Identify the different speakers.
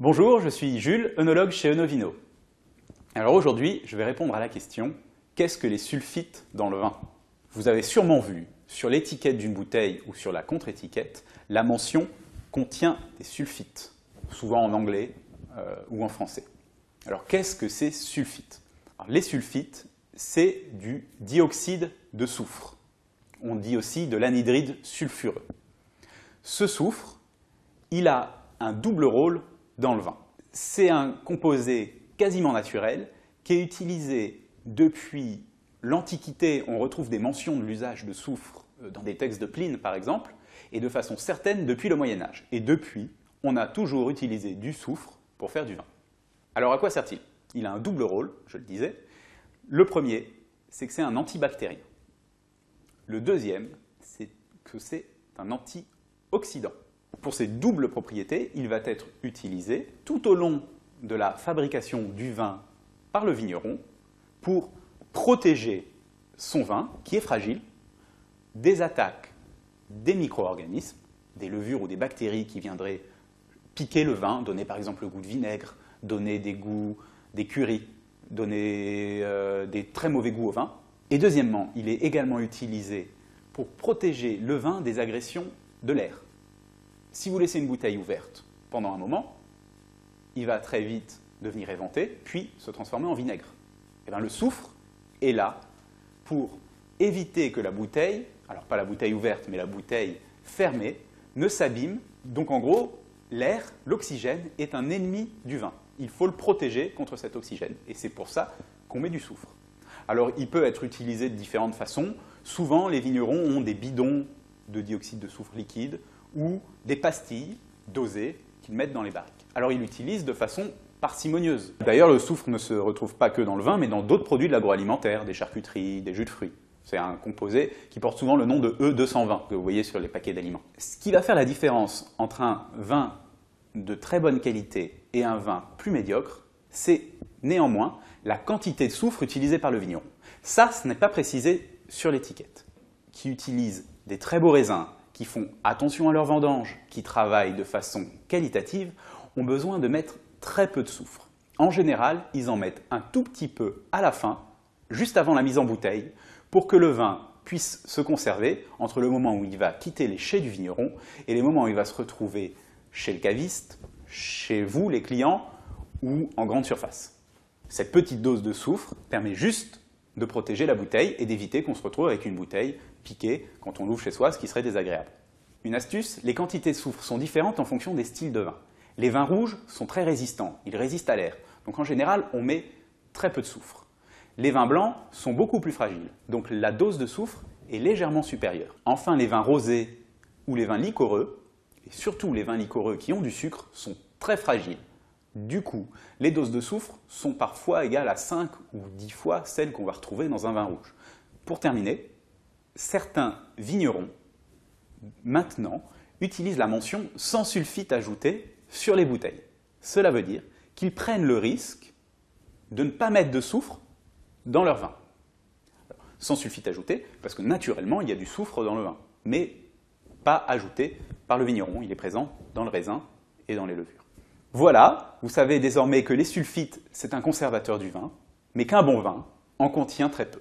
Speaker 1: Bonjour, je suis Jules, œnologue chez Oenovino. Alors aujourd'hui, je vais répondre à la question « Qu'est-ce que les sulfites dans le vin ?» Vous avez sûrement vu sur l'étiquette d'une bouteille ou sur la contre-étiquette la mention « Contient des sulfites », souvent en anglais ou en français. Alors qu'est-ce que ces sulfites? Les sulfites, c'est du dioxyde de soufre. On dit aussi de l'anhydride sulfureux. Ce soufre, il a un double rôle dans le vin. C'est un composé quasiment naturel qui est utilisé depuis l'Antiquité. On retrouve des mentions de l'usage de soufre dans des textes de Pline, par exemple, et de façon certaine depuis le Moyen-Âge. Et depuis, on a toujours utilisé du soufre pour faire du vin. Alors à quoi sert-il? Il a un double rôle, je le disais. Le premier, c'est que c'est un antibactérien. Le deuxième, c'est que c'est un antioxydant. Pour ces doubles propriétés, il va être utilisé tout au long de la fabrication du vin par le vigneron pour protéger son vin, qui est fragile, des attaques des micro-organismes, des levures ou des bactéries qui viendraient piquer le vin, donner par exemple le goût de vinaigre, donner des goûts d'écurie, donner des très mauvais goûts au vin. Et deuxièmement, il est également utilisé pour protéger le vin des agressions de l'air. Si vous laissez une bouteille ouverte pendant un moment, il va très vite devenir éventé, puis se transformer en vinaigre. Et bien, le soufre est là pour éviter que la bouteille, alors pas la bouteille ouverte, mais la bouteille fermée, ne s'abîme. Donc en gros, l'air, l'oxygène, est un ennemi du vin. Il faut le protéger contre cet oxygène. Et c'est pour ça qu'on met du soufre. Alors il peut être utilisé de différentes façons. Souvent, les vignerons ont des bidons de dioxyde de soufre liquide ou des pastilles dosées qu'ils mettent dans les barriques. Alors ils l'utilisent de façon parcimonieuse. D'ailleurs, le soufre ne se retrouve pas que dans le vin, mais dans d'autres produits de l'agroalimentaire, des charcuteries, des jus de fruits. C'est un composé qui porte souvent le nom de E220, que vous voyez sur les paquets d'aliments. Ce qui va faire la différence entre un vin de très bonne qualité et un vin plus médiocre, c'est néanmoins la quantité de soufre utilisée par le vigneron. Ça, ce n'est pas précisé sur l'étiquette. Qui utilise des très beaux raisins, qui font attention à leur vendange, qui travaillent de façon qualitative, ont besoin de mettre très peu de soufre. En général, ils en mettent un tout petit peu à la fin, juste avant la mise en bouteille, pour que le vin puisse se conserver entre le moment où il va quitter les chais du vigneron et les moments où il va se retrouver chez le caviste, chez vous, les clients, ou en grande surface. Cette petite dose de soufre permet juste de protéger la bouteille et d'éviter qu'on se retrouve avec une bouteille piquée quand on l'ouvre chez soi, ce qui serait désagréable. Une astuce, les quantités de soufre sont différentes en fonction des styles de vin. Les vins rouges sont très résistants, ils résistent à l'air. Donc en général, on met très peu de soufre. Les vins blancs sont beaucoup plus fragiles, donc la dose de soufre est légèrement supérieure. Enfin, les vins rosés ou les vins liquoreux, et surtout les vins liquoreux qui ont du sucre, sont très fragiles. Du coup, les doses de soufre sont parfois égales à 5 ou 10 fois celles qu'on va retrouver dans un vin rouge. Pour terminer, certains vignerons, maintenant, utilisent la mention « sans sulfite ajouté » sur les bouteilles. Cela veut dire qu'ils prennent le risque de ne pas mettre de soufre dans leur vin. Sans sulfite ajouté, parce que naturellement, il y a du soufre dans le vin, mais pas ajouté par le vigneron. Il est présent dans le raisin et dans les levures. Voilà, vous savez désormais que les sulfites, c'est un conservateur du vin, mais qu'un bon vin en contient très peu.